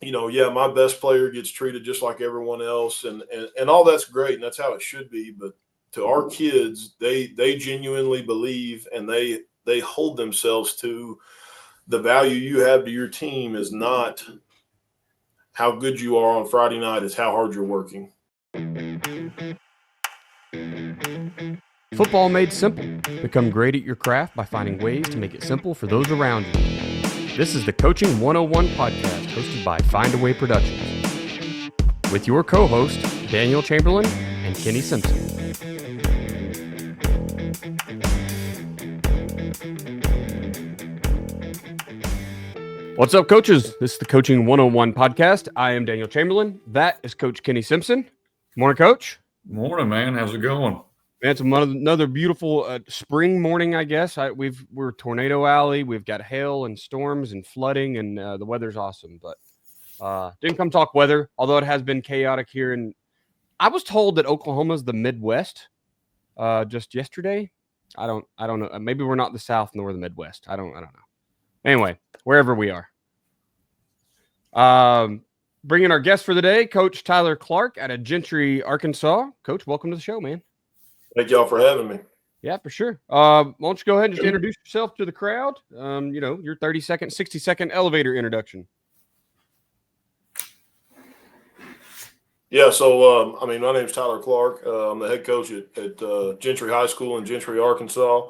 yeah, my best player gets treated just like everyone else, and all that's great, and that's how it should be. But to our kids, they genuinely believe, and they hold themselves to the value you have to your team is not how good you are on Friday night, it's how hard you're working. Football made simple. Become great at your craft by finding ways to make it simple for those around you. This is the Coaching 101 podcast hosted by Find a Way Productions with your co-host Daniel Chamberlain and Kenny Simpson. What's up, coaches? This is the Coaching 101 podcast. I am Daniel Chamberlain. That is Coach Kenny Simpson. Morning, Coach. Morning, man. How's it going? Man, it's another beautiful spring morning, I guess. We're Tornado Alley. We've got hail and storms and flooding, and the weather's awesome. But didn't come talk weather, although it has been chaotic here. And I was told that Oklahoma's the Midwest just yesterday. I don't know. Maybe we're not the South nor the Midwest. I don't know. Anyway, wherever we are. Bringing our guest for the day, Coach Tyler Clark out of Gentry, Arkansas. Coach, welcome to the show, man. Thank y'all for having me. Yeah, for sure. Why don't you go ahead and just introduce yourself to the crowd? Your 30-second, 60-second elevator introduction. Yeah, so, my name's Tyler Clark. I'm the head coach at Gentry High School in Gentry, Arkansas.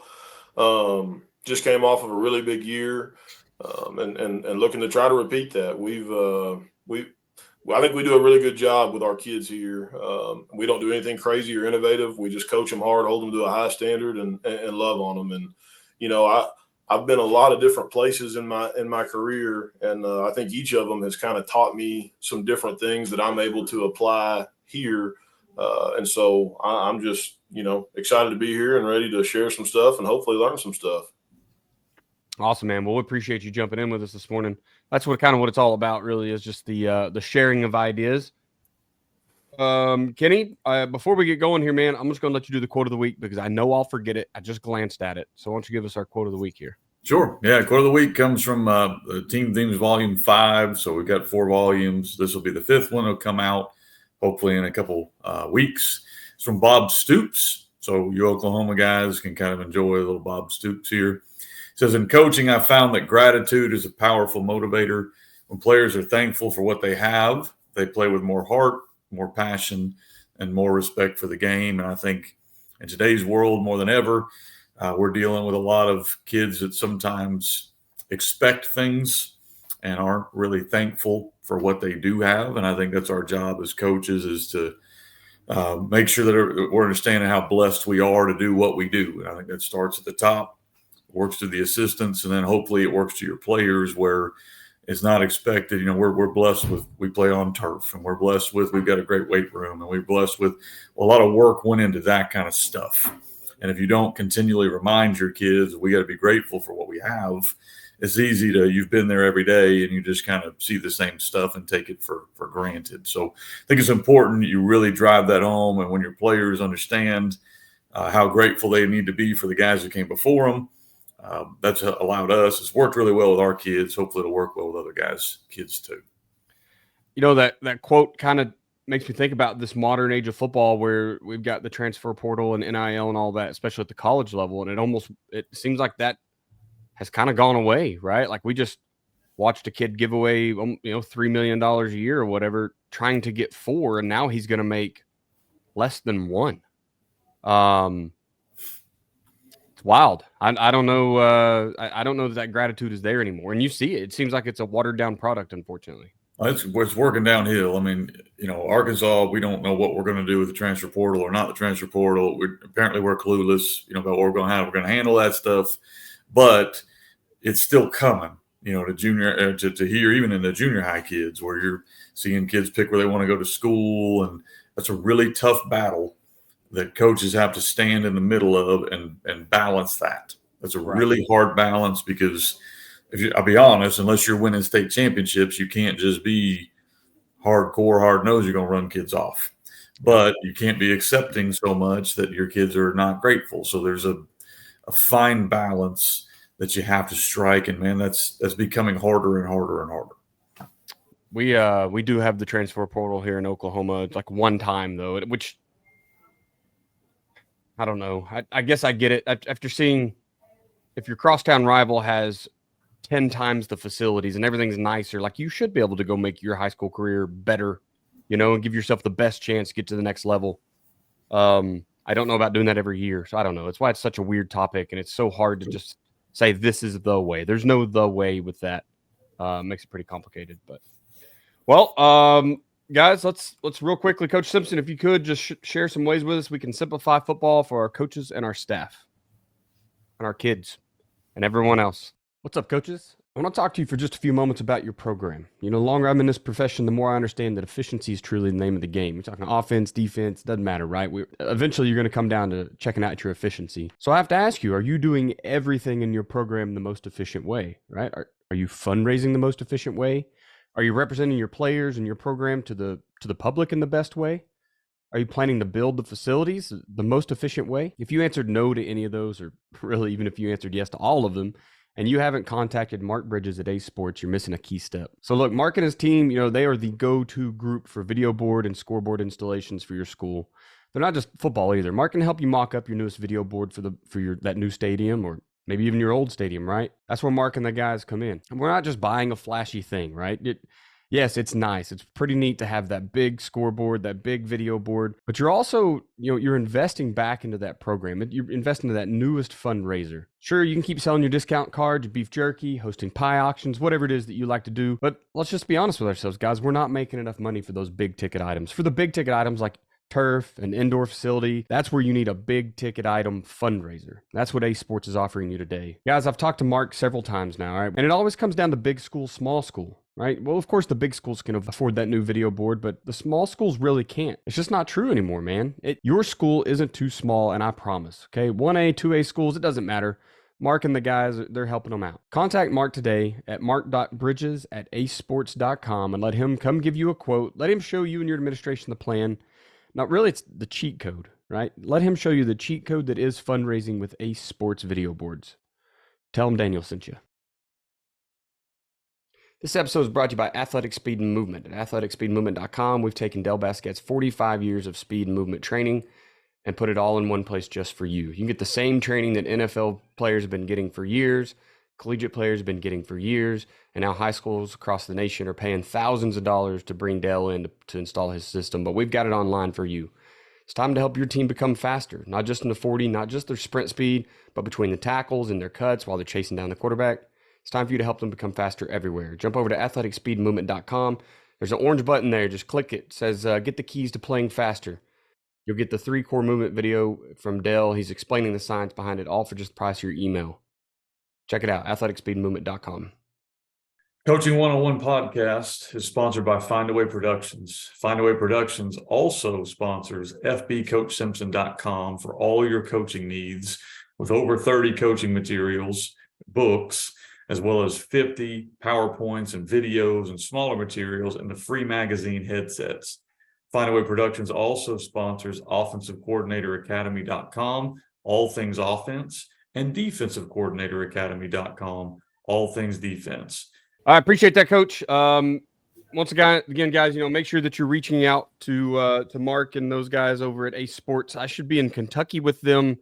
Just came off of a really big year and looking to try to repeat that. I think we do a really good job with our kids here. We don't do anything crazy or innovative. We just coach them hard, hold them to a high standard, and love on them. And I've been a lot of different places in my career, and I think each of them has kind of taught me some different things that I'm able to apply here. And so I'm just excited to be here and ready to share some stuff and hopefully learn some stuff. Awesome, man. Well, we appreciate you jumping in with us this morning. That's what it's all about, really, is just the sharing of ideas. Kenny, before we get going here, man, I'm just going to let you do the quote of the week because I know I'll forget it. I just glanced at it. So why don't you give us our quote of the week here? Sure. Yeah, quote of the week comes from Team Themes Volume 5. So we've got 4 volumes. This will be the 5th one. It'll come out hopefully in a couple weeks. It's from Bob Stoops. So you Oklahoma guys can kind of enjoy a little Bob Stoops here. It says, in coaching, I found that gratitude is a powerful motivator. When players are thankful for what they have, they play with more heart, more passion, and more respect for the game. And I think in today's world, more than ever, we're dealing with a lot of kids that sometimes expect things and aren't really thankful for what they do have. And I think that's our job as coaches, is to make sure that we're understanding how blessed we are to do what we do. And I think that starts at the top, works to the assistants, and then hopefully it works to your players where it's not expected. We're blessed with, we play on turf, and we're blessed with, we've got a great weight room, and we're blessed with a lot of work went into that kind of stuff. And if you don't continually remind your kids, we got to be grateful for what we have, it's easy to, you've been there every day and you just kind of see the same stuff and take it for granted. So I think it's important that you really drive that home. And when your players understand how grateful they need to be for the guys who came before them, that's allowed us. It's worked really well with our kids. Hopefully it'll work well with other guys' kids too. That quote kind of makes me think about this modern age of football where we've got the transfer portal and NIL and all that, especially at the college level. And it seems like that has kind of gone away, right? Like we just watched a kid give away, $3 million a year or whatever, trying to get 4. And now he's going to make less than 1. Wild. I don't know. I don't know that gratitude is there anymore. And you see it. It seems like it's a watered down product, unfortunately. It's working downhill. Arkansas, we don't know what we're going to do with the transfer portal or not the transfer portal. Apparently we're clueless, about what we're going to have. We're going to handle that stuff, but it's still coming, to junior, to here, even in the junior high kids, where you're seeing kids pick where they want to go to school. And that's a really tough battle that coaches have to stand in the middle of and balance that. That's a really hard balance because I'll be honest, unless you're winning state championships, you can't just be hardcore, hard-nosed. You're going to run kids off. But you can't be accepting so much that your kids are not grateful. So there's a fine balance that you have to strike. And, man, that's becoming harder and harder and harder. We do have the transfer portal here in Oklahoma. It's like one time though, which I don't know. I guess I get it after seeing if your crosstown rival has 10 times the facilities and everything's nicer, like you should be able to go make your high school career better, and give yourself the best chance to get to the next level. I don't know about doing that every year, so I don't know. It's why it's such a weird topic, and it's so hard to just say this is the way. There's no the way with that. Makes it pretty complicated, but guys, let's real quickly, Coach Simpson, if you could just share some ways with us we can simplify football for our coaches and our staff and our kids and everyone else. What's up, coaches? I want to talk to you for just a few moments about your program. The longer I'm in this profession, the more I understand that efficiency is truly the name of the game. You're talking offense, defense, doesn't matter, right? Eventually, you're going to come down to checking out your efficiency. So I have to ask you, are you doing everything in your program the most efficient way, right? Are you fundraising the most efficient way? Are you representing your players and your program to the public in the best way? Are you planning to build the facilities the most efficient way? If you answered no to any of those, or really even if you answered yes to all of them, and you haven't contacted Mark Bridges at Ace Sports, you're missing a key step. So look, Mark and his team, they are the go-to group for video board and scoreboard installations for your school. They're not just football either. Mark can help you mock up your newest video board for that new stadium, or maybe even your old stadium, right? That's where Mark and the guys come in. And we're not just buying a flashy thing, right? Yes, it's nice. It's pretty neat to have that big scoreboard, that big video board, but you're also, you're investing back into that program. You're investing into that newest fundraiser. Sure, you can keep selling your discount cards, your beef jerky, hosting pie auctions, whatever it is that you like to do. But let's just be honest with ourselves, guys. We're not making enough money for those big ticket items. For the big ticket items like turf, an indoor facility, that's where you need a big ticket item fundraiser. That's what Ace Sports is offering you today. Guys, I've talked to Mark several times now, right? And it always comes down to big school, small school, right? Well, of course, the big schools can afford that new video board, but the small schools really can't. It's just not true anymore, man. Your school isn't too small, and I promise, okay? 1A, 2A schools, it doesn't matter. Mark and the guys, they're helping them out. Contact Mark today at mark.bridges@acesports.com and let him come give you a quote. Let him show you and your administration the plan. Now, really, it's the cheat code, right? Let him show you the cheat code that is fundraising with Ace Sports video boards. Tell him Daniel sent you. This episode is brought to you by Athletic Speed and Movement. At athleticspeedmovement.com, we've taken Dell Basket's 45 years of speed and movement training and put it all in one place just for you. You can get the same training that NFL players have been getting for years, collegiate players have been getting for years, and now high schools across the nation are paying thousands of dollars to bring Dell in to install his system, but we've got it online for you. It's time to help your team become faster, not just in the 40, not just their sprint speed, but between the tackles and their cuts while they're chasing down the quarterback. It's time for you to help them become faster everywhere. Jump over to athleticspeedmovement.com. There's an orange button there. Just click it. It says, get the keys to playing faster. You'll get the 3-core movement video from Dell. He's explaining the science behind it, all for just the price of your email. Check it out, athleticspeedmovement.com. Coaching 101 podcast is sponsored by Findaway Productions. Findaway Productions also sponsors fbcoachsimpson.com for all your coaching needs, with over 30 coaching materials, books, as well as 50 PowerPoints and videos and smaller materials, and the free magazine headsets. Findaway Productions also sponsors offensivecoordinatoracademy.com, all things offense, and defensivecoordinatoracademy.com, all things defense. I appreciate that, Coach. Once again, guys, make sure that you're reaching out to Mark and those guys over at Ace Sports. I should be in Kentucky with them.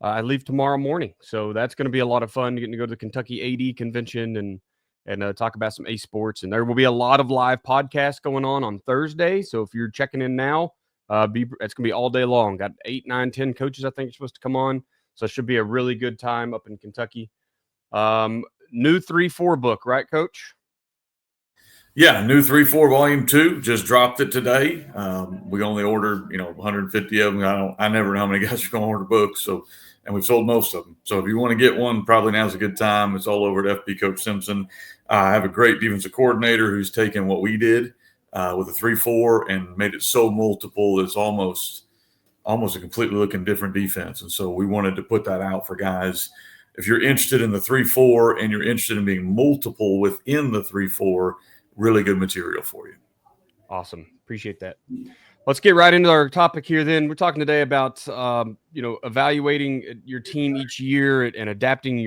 I leave tomorrow morning, so that's going to be a lot of fun, getting to go to the Kentucky AD convention and talk about some Ace Sports. And there will be a lot of live podcasts going on Thursday. So if you're checking in now, it's going to be all day long. Got 8, 9, 10 coaches I think are supposed to come on, so it should be a really good time up in Kentucky. New 3-4 book, right, Coach? Yeah, new 3-4 volume 2, just dropped it today. We only ordered 150 of them. I never know how many guys are going to order books, and we've sold most of them. So if you want to get one, probably now's a good time. It's all over at FB Coach Simpson. I have a great defensive coordinator who's taken what we did with a 3-4 and made it so multiple that it's almost a completely looking different defense. And so we wanted to put that out for guys. If you're interested in the 3-4 and you're interested in being multiple within the 3-4, really good material for you. Awesome. Appreciate that. Let's get right into our topic here then. We're talking today about, evaluating your team each year and adapting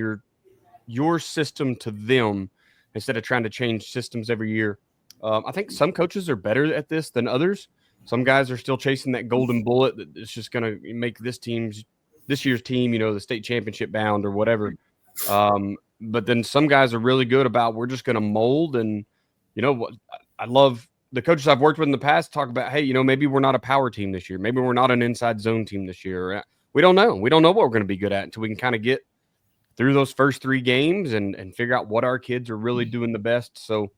your system to them instead of trying to change systems every year. I think some coaches are better at this than others. Some guys are still chasing that golden bullet that is just going to make this year's team, the state championship bound or whatever. But then some guys are really good about we're just going to mold. And, what I love the coaches I've worked with in the past talk about, hey, maybe we're not a power team this year. Maybe we're not an inside zone team this year. We don't know. We don't know what we're going to be good at until we can kind of get through those first 3 games and figure out what our kids are really doing the best. So,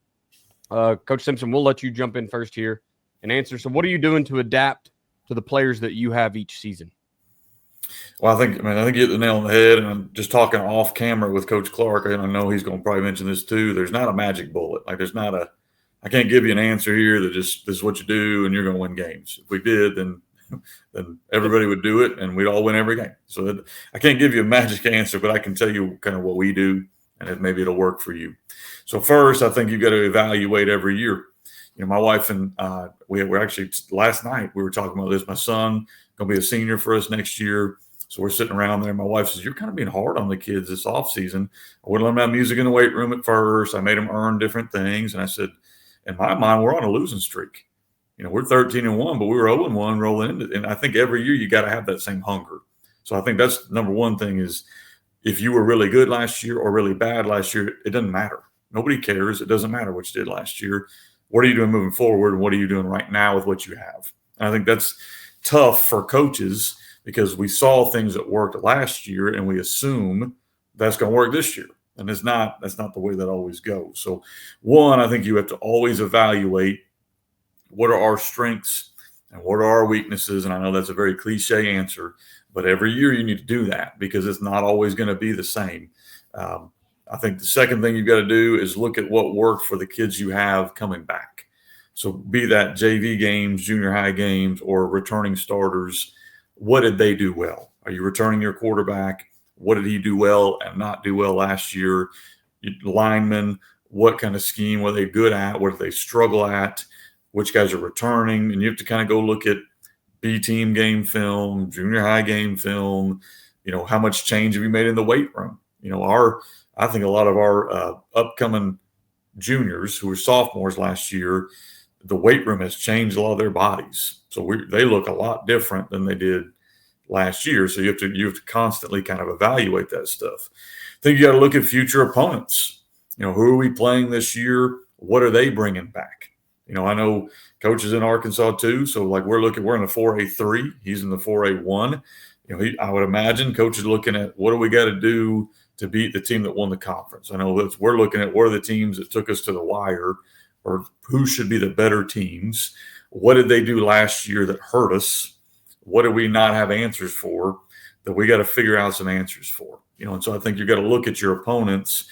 Coach Simpson, we'll let you jump in first here and answer. So what are you doing to adapt to the players that you have each season? Well, I think you hit the nail on the head, and I'm just talking off camera with Coach Clark, and I know he's going to probably mention this too. There's not a magic bullet. Like I can't give you an answer here that just this is what you do and you're going to win games. If we did, then everybody would do it and we'd all win every game. So I can't give you a magic answer, but I can tell you kind of what we do, and maybe it'll work for you. So first, I think you've got to evaluate every year. My wife and we were actually last night we were talking about this. My son going to be a senior for us next year. So we're sitting around there. My wife says, "You're kind of being hard on the kids this off season." I wouldn't let them have music in the weight room at first. I made them earn different things. And I said, in my mind, we're on a losing streak. We're 13-1, but we were 0-1 rolling into it. And I think every year you got to have that same hunger. So I think that's number one thing is if you were really good last year or really bad last year, it doesn't matter. Nobody cares. It doesn't matter what you did last year. What are you doing moving forward? And what are you doing right now with what you have? And I think that's tough for coaches because we saw things that worked last year and we assume that's going to work this year. And that's not the way that always goes. So one, I think you have to always evaluate what are our strengths and what are our weaknesses. And I know that's a very cliche answer, but every year you need to do that because it's not always going to be the same. I think the second thing you've got to do is look at what worked for the kids you have coming back. So be that JV games, junior high games, or returning starters, what did they do well? Are you returning your quarterback? What did he do well and not do well last year? Linemen, what kind of scheme were they good at? What did they struggle at? Which guys are returning? And you have to kind of go look at B-team game film, junior high game film. How much change have you made in the weight room? I think a lot of our upcoming juniors who were sophomores last year, the weight room has changed a lot of their bodies. So they look a lot different than they did last year. So you have to constantly kind of evaluate that stuff. I think you got to look at future opponents. Who are we playing this year? What are they bringing back? I know coaches in Arkansas too. So like we're in the 4A3. He's in the 4A1. I would imagine coaches looking at what do we got to do to beat the team that won the conference. I know we're looking at what are the teams that took us to the wire or who should be the better teams. What did they do last year that hurt us? What do we not have answers for that we got to figure out some answers for? And so I think you got to look at your opponents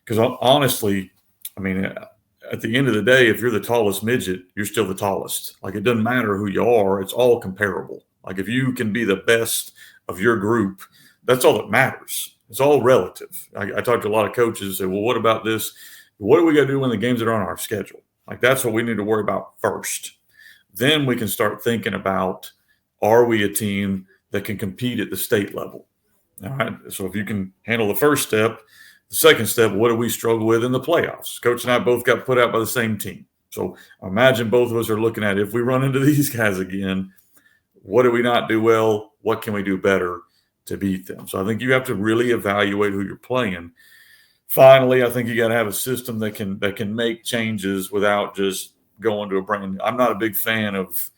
because honestly, at the end of the day, if you're the tallest midget, you're still the tallest. Like it doesn't matter who you are. It's all comparable. Like if you can be the best of your group, that's all that matters. It's all relative. I talk to a lot of coaches and say, well, what about this? What do we got to do when the games are on our schedule? Like that's what we need to worry about first. Then we can start thinking about, are we a team that can compete at the state level? All right. So if you can handle the first step, the second step, what do we struggle with in the playoffs? Coach and I both got put out by the same team. So imagine both of us are looking at if we run into these guys again, what do we not do well? What can we do better to beat them? So I think you have to really evaluate who you're playing. Finally, I think you got to have a system that can make changes without just going to a brand new. I'm not a big fan of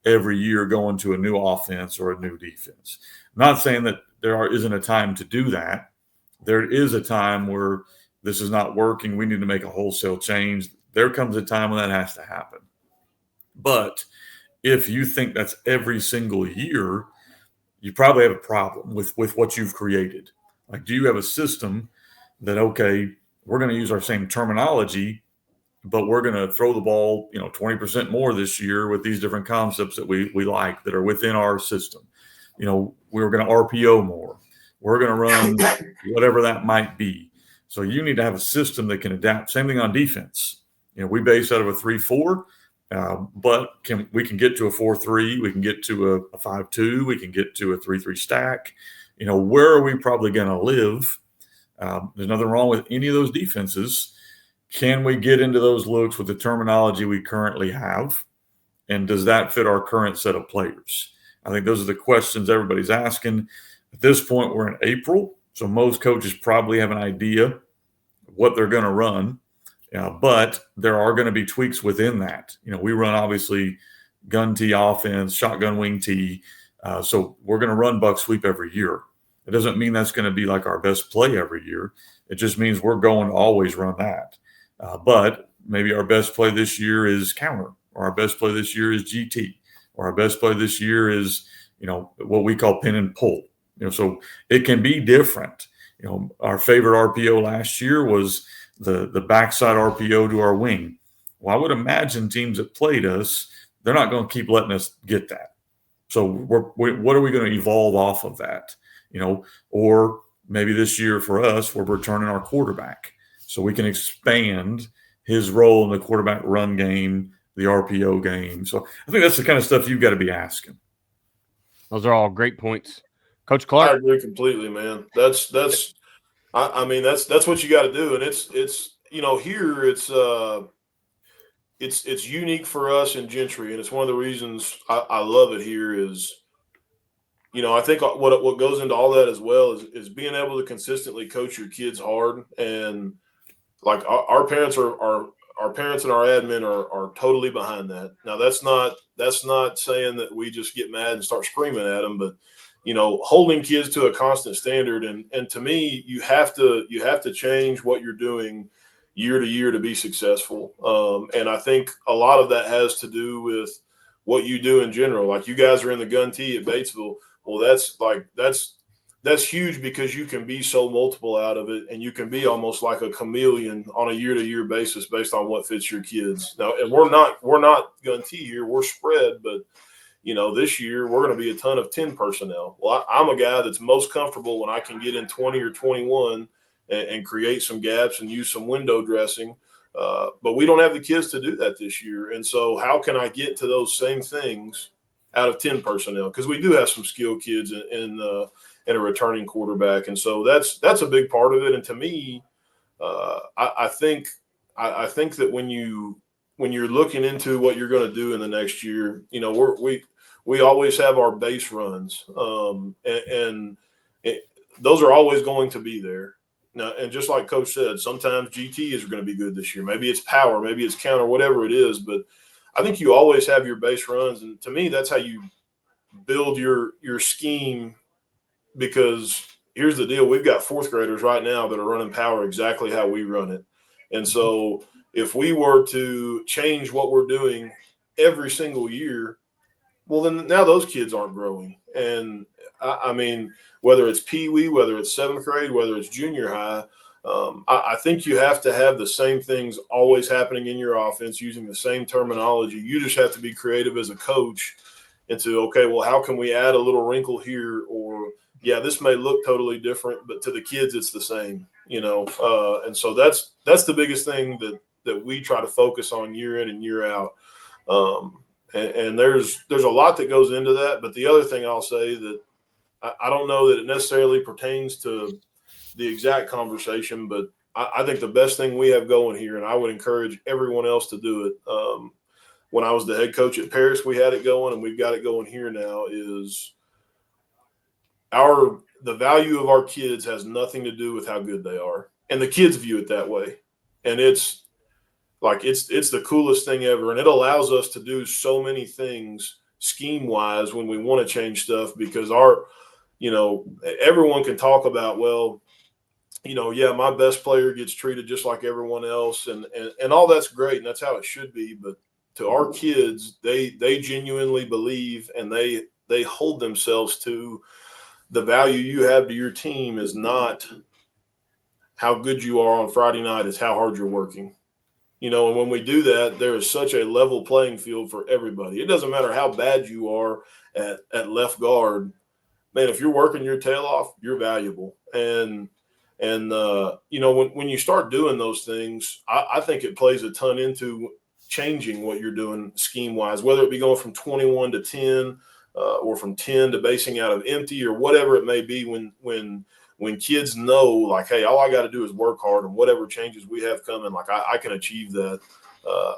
every year going to a new offense or a new defense. I'm not saying that isn't a time to do that. There is a time where this is not working. We need to make a wholesale change. There comes a time when that has to happen. But if you think that's every single year, you probably have a problem with what you've created. Like, do you have a system that, okay, we're going to use our same terminology, but we're going to throw the ball, 20% more this year with these different concepts that we like that are within our system. We're going to RPO more. We're going to run whatever that might be. So you need to have a system that can adapt. Same thing on defense. We base out of a 3-4, but we can get to a 4-3. We can get to a 5-2. We can get to a 3-3 stack. Where are we probably going to live? There's nothing wrong with any of those defenses. can we get into those looks with the terminology we currently have? And does that fit our current set of players? I think those are the questions everybody's asking. At this point, we're in April, so most coaches probably have an idea of what they're going to run, but there are going to be tweaks within that. We run obviously gun tee offense, shotgun wing tee, so we're going to run buck sweep every year. It doesn't mean that's going to be like our best play every year. It just means we're going to always run that. But maybe our best play this year is counter, or our best play this year is GT, or our best play this year is, what we call pin and pull. So it can be different. Our favorite RPO last year was the backside RPO to our wing. Well, I would imagine teams that played us, they're not going to keep letting us get that. So what are we going to evolve off of that? Or maybe this year for us, we're returning our quarterback, so we can expand his role in the quarterback run game, the RPO game. So I think that's the kind of stuff you've got to be asking. Those are all great points. Coach Clark? I agree completely, man. That's what you got to do. And it's here it's unique for us in Gentry. And it's one of the reasons I love it here is, I think what goes into all that as well is being able to consistently coach your kids hard. And like our parents our parents and our admin are totally behind that. Now that's not saying that we just get mad and start screaming at them, but holding kids to a constant standard. And to me, you have to change what you're doing year to year to be successful. And I think a lot of that has to do with what you do in general. Like you guys are in the gun tee at Batesville. Well, that's huge because you can be so multiple out of it, and you can be almost like a chameleon on a year-to-year basis based on what fits your kids. Now, and we're not gun tee here; we're spread, but this year we're going to be a ton of 10 personnel. Well, I'm a guy that's most comfortable when I can get in 20 or 21 and create some gaps and use some window dressing. But we don't have the kids to do that this year, and so how can I get to those same things out of 10 personnel? Because we do have some skilled kids in a returning quarterback. And so that's a big part of it. And to me, I think that when you're looking into what you're going to do in the next year, we always have our base runs. Those are always going to be there. Now, and just like Coach said, sometimes GT is going to be good this year. Maybe it's power, maybe it's counter, whatever it is. But I think you always have your base runs. And to me, that's how you build your scheme. Because here's the deal. We've got fourth graders right now that are running power exactly how we run it. And so if we were to change what we're doing every single year, well, then now those kids aren't growing. And I mean, whether it's Pee-wee, whether it's seventh grade, whether it's junior high, I think you have to have the same things always happening in your offense using the same terminology. You just have to be creative as a coach into, okay, well, how can we add a little wrinkle here? Or, yeah, this may look totally different, but to the kids, it's the same, and so that's the biggest thing that we try to focus on year in and year out. And there's a lot that goes into that. But the other thing I'll say that I don't know that it necessarily pertains to the exact conversation, but I think the best thing we have going here, and I would encourage everyone else to do it. When I was the head coach at Paris, we had it going, and we've got it going here now, is the value of our kids has nothing to do with how good they are. And the kids view it that way. And it's the coolest thing ever. And it allows us to do so many things scheme wise when we want to change stuff, because everyone can talk about, well, my best player gets treated just like everyone else. And all that's great. And that's how it should be. But to our kids, they genuinely believe, and they hold themselves to the value you have to your team is not how good you are on Friday night, it's how hard you're working. And when we do that, there is such a level playing field for everybody. It doesn't matter how bad you are at left guard. Man, if you're working your tail off, you're valuable. And when you start doing those things, I think it plays a ton into changing what you're doing scheme-wise, whether it be going from 21 to 10 or from 10 to basing out of empty or whatever it may be when when kids know, like, hey, all I got to do is work hard, and whatever changes we have coming, like I can achieve that.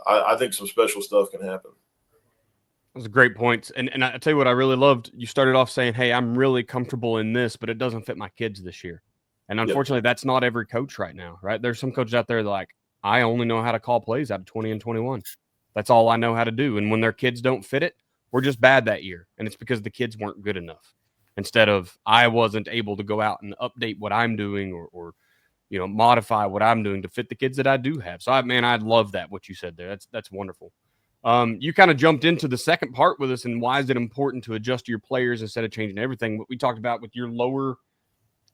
I think some special stuff can happen. Those are great points. And I tell you what, I really loved. You started off saying, hey, I'm really comfortable in this, but it doesn't fit my kids this year. And unfortunately, that's not every coach right now, right? There's some coaches out there that like, I only know how to call plays out of 20 and 21. That's all I know how to do. And when their kids don't fit it, we're just bad that year. And it's because the kids weren't good enough. Instead of I wasn't able to go out and update what I'm doing or modify what I'm doing to fit the kids that I do have. So I love that, what you said there. That's wonderful. You kind of jumped into the second part with us, and why is it important to adjust your players instead of changing everything? What we talked about with your lower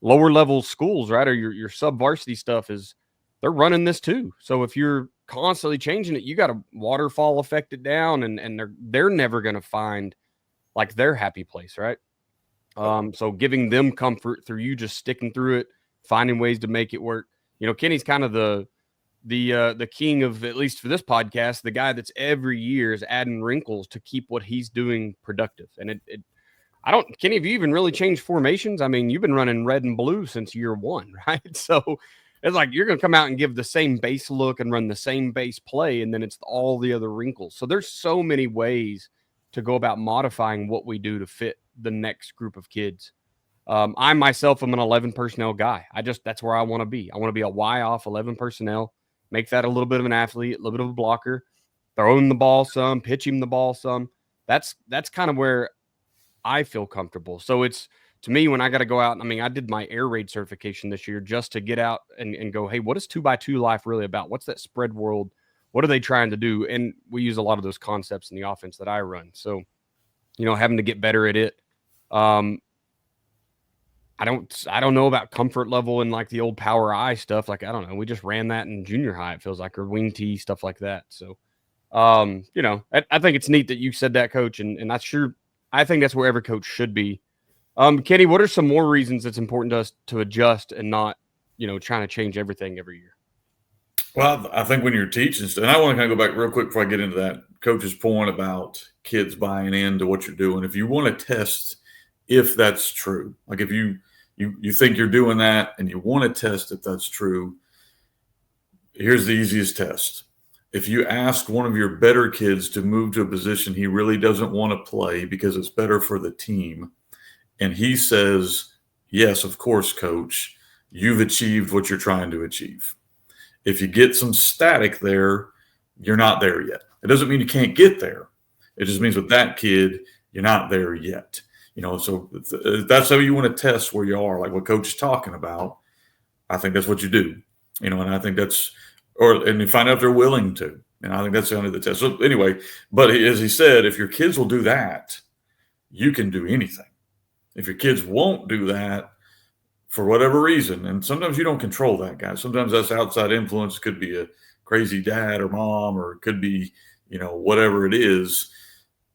level schools, right? Or your sub varsity stuff is they're running this too. So if you're constantly changing it, you got to waterfall effect it down, and they're never going to find like their happy place, right? So giving them comfort through you just sticking through it, finding ways to make it work. Kenny's kind of the king of, at least for this podcast, the guy that's every year is adding wrinkles to keep what he's doing productive. And Kenny, have you even really changed formations? I mean, you've been running red and blue since year one, right? So it's like you're going to come out and give the same base look and run the same base play, and then it's all the other wrinkles. So there's so many ways to go about modifying what we do to fit the next group of kids. I myself am an 11 personnel guy. That's where I want to be. I want to be a Y off 11 personnel, make that a little bit of an athlete, a little bit of a blocker, throw him the ball some, pitch him the ball some. That's kind of where I feel comfortable. So it's, to me, when I got to go out, I did my air raid certification this year just to get out and go, hey, what is 2x2 life really about? What's that spread world? What are they trying to do? And we use a lot of those concepts in the offense that I run. So, having to get better at it. I don't know about comfort level and like the old power eye stuff. Like, I don't know. We just ran that in junior high, it feels like, or wing tee, stuff like that. So, I think it's neat that you said that, Coach. And I think that's where every coach should be. Kenny, what are some more reasons it's important to us to adjust and not, trying to change everything every year? Well, I think when you're teaching, and I want to kind of go back real quick before I get into that coach's point about kids buying into what you're doing. If you want to test if that's true, like if you think you're doing that and you want to test if that's true, here's the easiest test. If you ask one of your better kids to move to a position he really doesn't want to play because it's better for the team, and he says, yes, of course, coach, you've achieved what you're trying to achieve. If you get some static there, you're not there yet. It doesn't mean you can't get there. It just means with that kid, you're not there yet. So that's how you want to test where you are, like what Coach is talking about. I think that's what you do, and I think and you find out if they're willing to. And I think that's the end of the test. So anyway, but as he said, if your kids will do that, you can do anything. If your kids won't do that for whatever reason, and sometimes you don't control that, guys. Sometimes that's outside influence. It could be a crazy dad or mom, or it could be, whatever it is.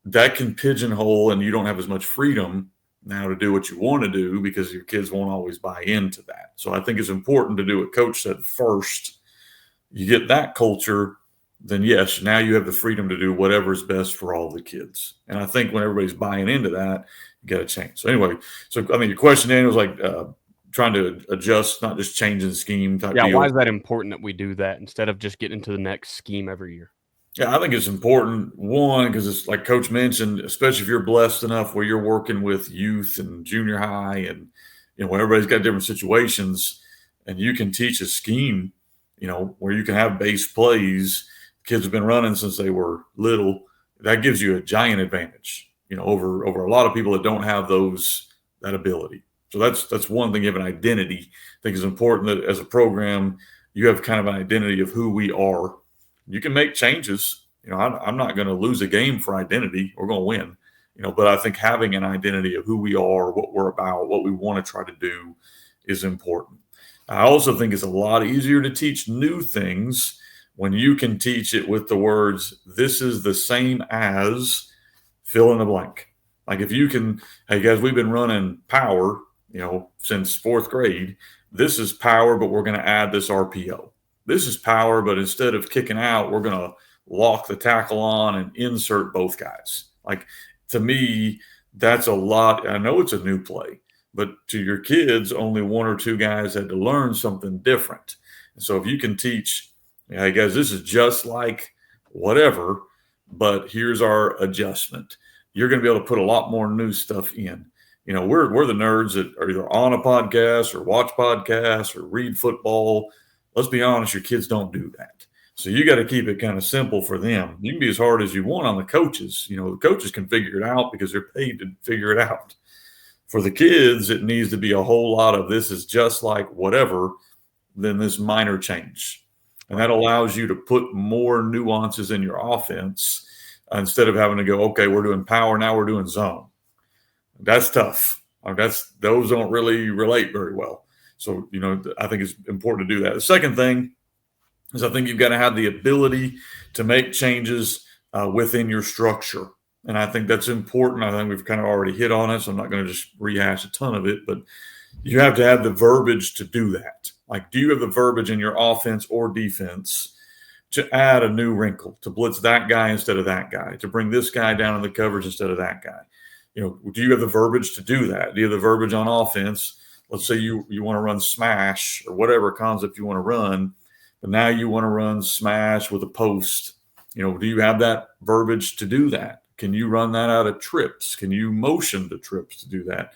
That can pigeonhole, and you don't have as much freedom now to do what you want to do because your kids won't always buy into that. So I think it's important to do what Coach said first. You get that culture, then yes, now you have the freedom to do whatever is best for all the kids. And I think when everybody's buying into that, you got to change. So anyway, your question, Daniel, was like trying to adjust, not just changing the scheme type deal. Why is that important that we do that instead of just getting into the next scheme every year? Yeah, I think it's important, one, because it's like Coach mentioned, especially if you're blessed enough where you're working with youth and junior high and, where everybody's got different situations, and you can teach a scheme, where you can have base plays. Kids have been running since they were little. That gives you a giant advantage, over a lot of people that don't have that ability. So that's one thing. You have an identity. I think it's important that as a program, you have kind of an identity of who we are. You can make changes. I'm not going to lose a game for identity. We're going to win. But I think having an identity of who we are, what we're about, what we want to try to do is important. I also think it's a lot easier to teach new things when you can teach it with the words, this is the same as fill in the blank. Like if you can, hey guys, we've been running power, since fourth grade. This is power, but we're going to add this RPO. This is power, but instead of kicking out, we're going to lock the tackle on and insert both guys. Like, to me, that's a lot. I know it's a new play, but to your kids, only one or two guys had to learn something different. And so if you can teach, hey guys, this is just like whatever, but here's our adjustment, you're going to be able to put a lot more new stuff in. We're the nerds that are either on a podcast or watch podcasts or read football. Let's be honest, your kids don't do that. So you got to keep it kind of simple for them. You can be as hard as you want on the coaches. The coaches can figure it out because they're paid to figure it out. For the kids, it needs to be a whole lot of this is just like whatever, than this minor change. And that allows you to put more nuances in your offense instead of having to go, okay, we're doing power, now we're doing zone. That's tough. Those don't really relate very well. So, I think it's important to do that. The second thing is I think you've got to have the ability to make changes within your structure. And I think that's important. I think we've kind of already hit on it, so I'm not going to just rehash a ton of it, but you have to have the verbiage to do that. Like, do you have the verbiage in your offense or defense to add a new wrinkle, to blitz that guy instead of that guy, to bring this guy down in the coverage instead of that guy? Do you have the verbiage to do that? Do you have the verbiage on offense? Let's say you want to run smash or whatever concept you want to run, but now you want to run smash with a post. Do you have that verbiage to do that? Can you run that out of trips? Can you motion to trips to do that?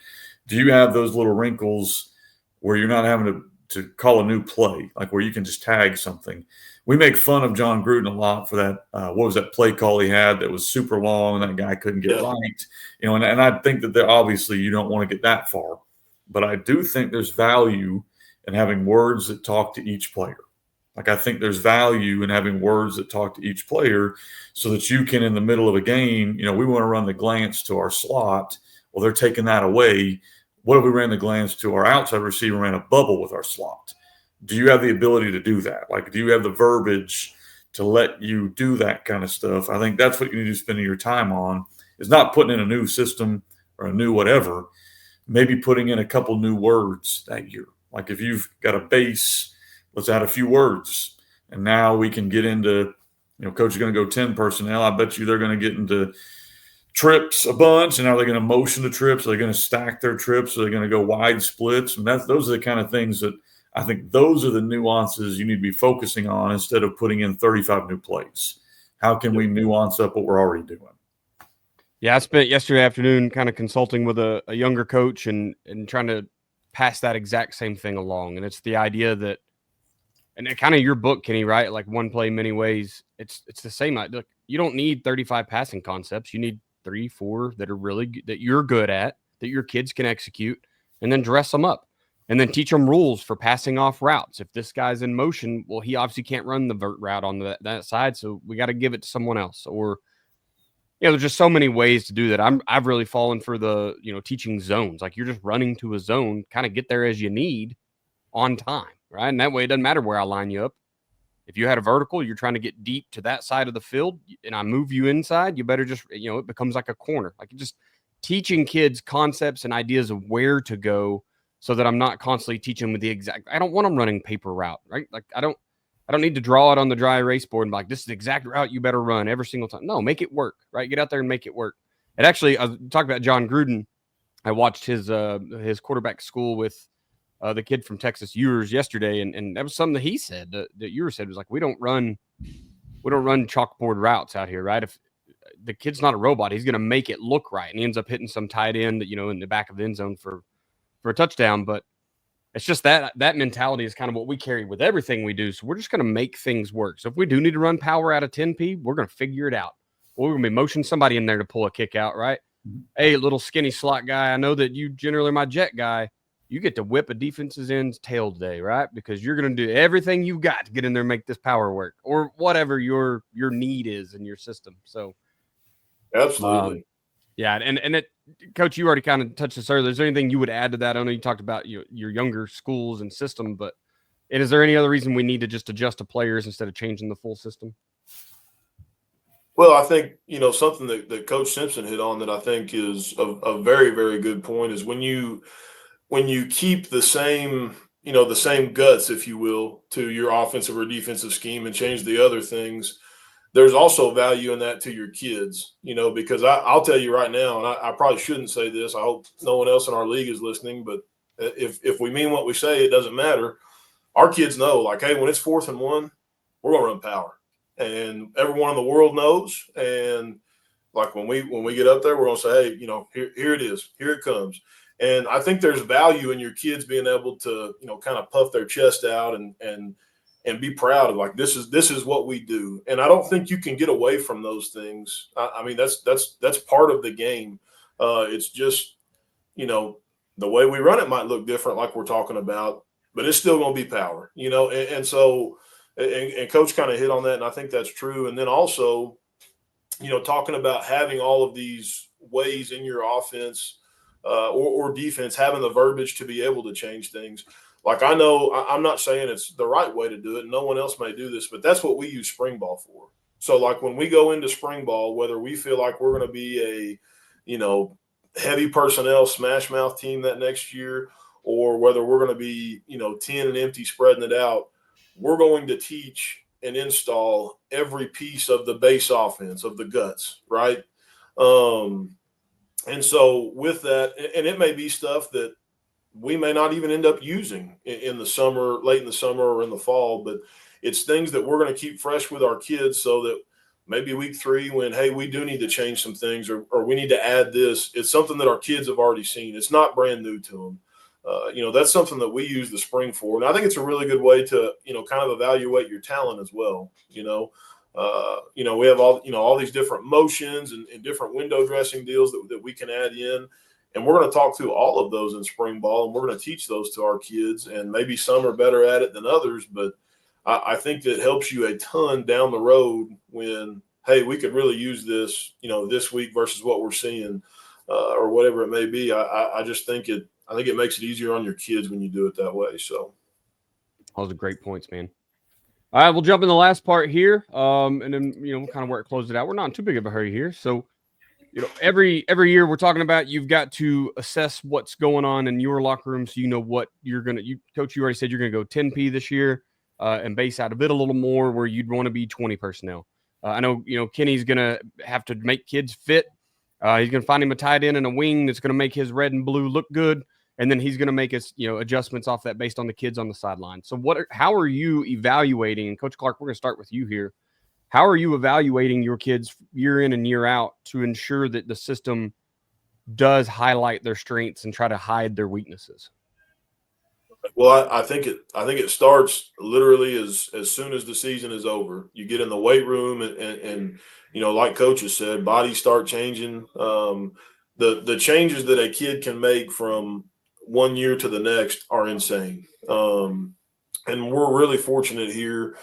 Do you have those little wrinkles where you're not having to call a new play, like where you can just tag something? We make fun of John Gruden a lot for that. What was that play call he had that was super long and that guy couldn't get right? And I think that obviously you don't want to get that far, but I do think there's value in having words that talk to each player. Like, I think there's value in having words that talk to each player so that you can, in the middle of a game, we want to run the glance to our slot. Well, they're taking that away. What if we ran the glance to our outside receiver, ran a bubble with our slot? Do you have the ability to do that? Like, do you have the verbiage to let you do that kind of stuff? I think that's what you need to spend your time on, is not putting in a new system or a new whatever, maybe putting in a couple new words that year. Like, if you've got a base, let's add a few words. And now we can get into, coach is going to go 10 personnel. I bet you they're going to get into trips a bunch. And are they going to motion the trips? Are they going to stack their trips? Are they going to go wide splits? And those are the kind of things that I think those are the nuances you need to be focusing on instead of putting in 35 new plays. How can we nuance up what we're already doing? Yeah, I spent yesterday afternoon kind of consulting with a younger coach and trying to pass that exact same thing along. And it's the idea that, and kind of your book, Kenny, right? Like one play, many ways. It's the same. Look, you don't need 35 passing concepts. You need 3, 4 that are really that you're good at, that your kids can execute, and then dress them up, and then teach them rules for passing off routes. If this guy's in motion, well, he obviously can't run the vert route on that side, so we got to give it to someone else. Or, there's just so many ways to do that. I've really fallen for the teaching zones. Like, you're just running to a zone, kind of get there as you need on time. Right. And that way it doesn't matter where I line you up. If you had a vertical, you're trying to get deep to that side of the field and I move you inside, you better just, it becomes like a corner. Like, just teaching kids concepts and ideas of where to go so that I'm not constantly teaching them with the exact, I don't want them running paper route, right? Like, I don't need to draw it on the dry erase board and be like, this is the exact route you better run every single time. No, make it work, right? Get out there and make it work. And actually, I talked about John Gruden. I watched his quarterback school with the kid from Texas Ewers yesterday, and that was something that he said that Ewers said was like, we don't run chalkboard routes out here, right? If the kid's not a robot, he's going to make it look right, and he ends up hitting some tight end, in the back of the end zone for a touchdown. But it's just that mentality is kind of what we carry with everything we do. So we're just going to make things work. So if we do need to run power out of 10P, we're going to figure it out. Or we're going to be motion somebody in there to pull a kick out, right? Mm-hmm. Hey, little skinny slot guy, I know that you generally are my jet guy. You get to whip a defense's end's tail today, right? Because you're going to do everything you've got to get in there and make this power work, or whatever your need is in your system. So, absolutely, yeah. And it, Coach, you already kind of touched this earlier. Is there anything you would add to that? I know you talked about your younger schools and system, but is there any other reason we need to just adjust to players instead of changing the full system? Well, I think, something that Coach Simpson hit on that I think is a very, very good point is when you keep the same, the same guts, if you will, to your offensive or defensive scheme and change the other things, there's also value in that to your kids, because I'll tell you right now, and I probably shouldn't say this. I hope no one else in our league is listening, but if we mean what we say, it doesn't matter. Our kids know, like, hey, when it's 4th and 1, we're going to run power, and everyone in the world knows. And like when we get up there, we're going to say, hey, here it is, here it comes. And I think there's value in your kids being able to, kind of puff their chest out and be proud of, like, this is what we do. And I don't think you can get away from those things. I mean, that's part of the game. It's just, the way we run it might look different, like we're talking about, but it's still going to be power, and so, and Coach kind of hit on that. And I think that's true. And then also, talking about having all of these ways in your offense or defense, having the verbiage to be able to change things. Like, I know I'm not saying it's the right way to do it. No one else may do this, but that's what we use spring ball for. So, like, when we go into spring ball, whether we feel like we're going to be a, heavy personnel smash mouth team that next year, or whether we're going to be, 10 and empty spreading it out, we're going to teach and install every piece of the base offense, of the guts, right? And so with that, and it may be stuff that we may not even end up using in the summer, late in the summer or in the fall, but it's things that we're going to keep fresh with our kids so that maybe week 3, when, hey, we do need to change some things or we need to add this, it's something that our kids have already seen. It's not brand new to them. That's something that we use the spring for. And I think it's a really good way to, kind of evaluate your talent as well. We have all these different motions and different window dressing deals that we can add in. And we're going to talk through all of those in spring ball, and we're going to teach those to our kids. And maybe some are better at it than others, but I think that helps you a ton down the road when, hey, we could really use this, this week versus what we're seeing or whatever it may be. I just think it makes it easier on your kids when you do it that way. So those are great points, man. All right, we'll jump in the last part here, and then kind of where it closed it out. We're not in too big of a hurry here, so every year we're talking about you've got to assess what's going on in your locker room, so you know what you're gonna. Coach, you already said you're gonna go 10P this year, and base out a bit a little more where you'd want to be 20 personnel. I know Kenny's gonna have to make kids fit. He's gonna find him a tight end and a wing that's gonna make his red and blue look good. And then he's going to make us, adjustments off that based on the kids on the sideline. So how are you evaluating? And Coach Clark, we're going to start with you here. How are you evaluating your kids year in and year out to ensure that the system does highlight their strengths and try to hide their weaknesses? Well, I think it starts literally as soon as the season is over. You get in the weight room and like Coach has said, bodies start changing. The changes that a kid can make from one year to the next are insane. And we're really fortunate here.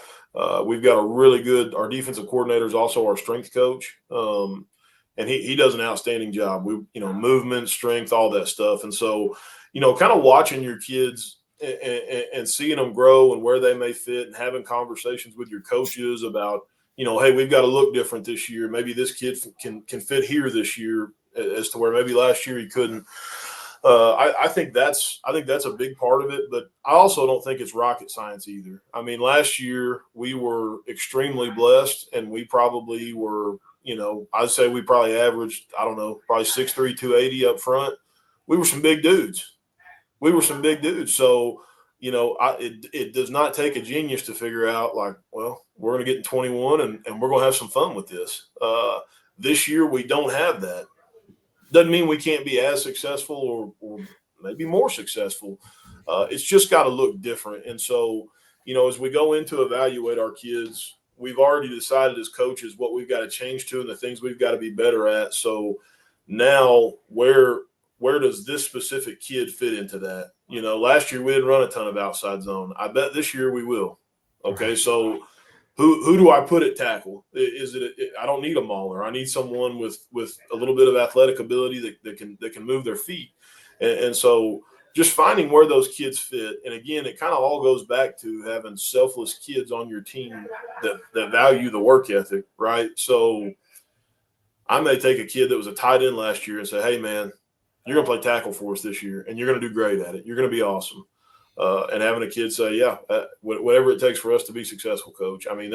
We've got a really good, our defensive coordinator is also our strength coach. And he does an outstanding job. Movement, strength, all that stuff. And so, kind of watching your kids and seeing them grow and where they may fit and having conversations with your coaches about, hey, we've got to look different this year. Maybe this kid can fit here this year as to where maybe last year he couldn't. I think that's a big part of it, but I also don't think it's rocket science either. I mean, last year we were extremely blessed, and we probably were, I'd say we probably averaged, I don't know, probably 6'3", 280 up front. We were some big dudes. So, it does not take a genius to figure out, like, well, we're going to get in 21 and we're going to have some fun with this. This year we don't have that. Doesn't mean we can't be as successful or maybe more successful. It's just got to look different. And so, as we go into evaluate our kids, we've already decided as coaches what we've got to change to and the things we've got to be better at. So now where does this specific kid fit into that? Last year we didn't run a ton of outside zone. I bet this year we will. Okay, so who do I put at tackle? I don't need a mauler. I need someone with a little bit of athletic ability that can move their feet. And so just finding where those kids fit. And again, it kind of all goes back to having selfless kids on your team that value the work ethic, right? So I may take a kid that was a tight end last year and say, hey, man, you're going to play tackle for us this year, and you're going to do great at it. You're going to be awesome. and having a kid say, yeah, whatever it takes for us to be successful, coach. I mean,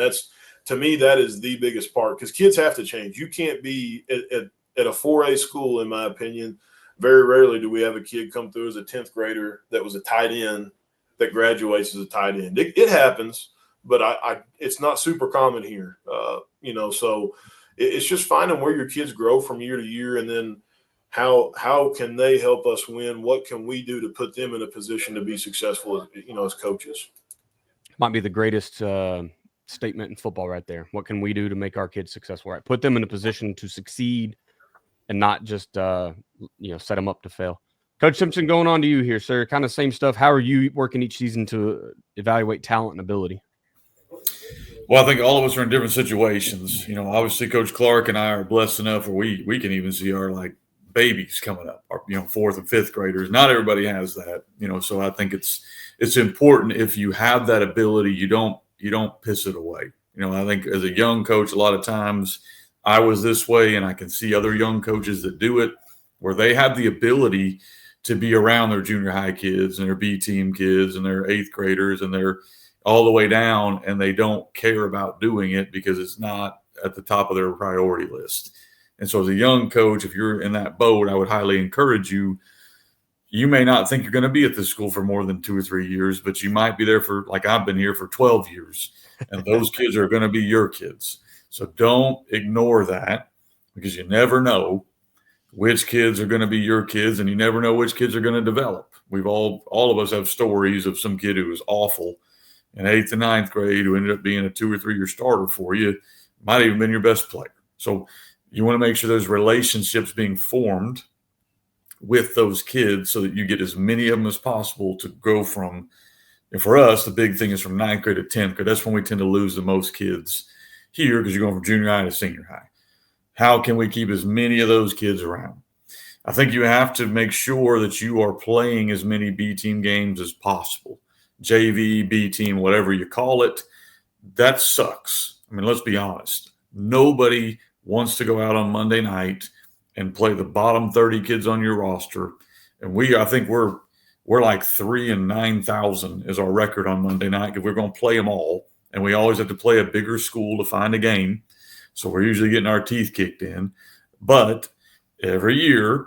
to me, that is the biggest part, because kids have to change. You can't be at a 4A school, in my opinion. Very rarely do we have a kid come through as a 10th grader that was a tight end that graduates as a tight end. It happens, but it's not super common here. So it's just finding where your kids grow from year to year, and then how can they help us win? What can we do to put them in a position to be successful, as coaches? Might be the greatest statement in football right there. What can we do to make our kids successful? Right, put them in a position to succeed, and not just set them up to fail. Coach Simpson, going on to you here, sir. Kind of same stuff. How are you working each season to evaluate talent and ability? Well, I think all of us are in different situations. Obviously, Coach Clark and I are blessed enough where we can even see our babies coming up, our 4th and 5th graders. Not everybody has that, So I think it's important, if you have that ability, you don't piss it away. I think as a young coach, a lot of times I was this way, and I can see other young coaches that do it, where they have the ability to be around their junior high kids and their B team kids and their 8th graders, and they're all the way down, and they don't care about doing it because it's not at the top of their priority list. And so as a young coach, if you're in that boat, I would highly encourage you. You may not think you're going to be at this school for more than 2 or 3 years, but you might be there for, like I've been here for 12 years, and those kids are going to be your kids. So don't ignore that, because you never know which kids are going to be your kids, and you never know which kids are going to develop. All of us have stories of some kid who was awful in 8th and 9th grade who ended up being a 2 or 3 year starter for you, might have even been your best player. So you want to make sure there's relationships being formed with those kids so that you get as many of them as possible to go from. And for us, the big thing is from 9th grade to 10th grade. That's when we tend to lose the most kids here, because you're going from junior high to senior high. How can we keep as many of those kids around? I think you have to make sure that you are playing as many B team games as possible. JV, B team, whatever you call it. That sucks. I mean, let's be honest. Nobody wants to go out on Monday night and play the bottom 30 kids on your roster. And I think we're like 3 and 9,000 is our record on Monday night, because we're going to play them all. And we always have to play a bigger school to find a game. So we're usually getting our teeth kicked in. But every year,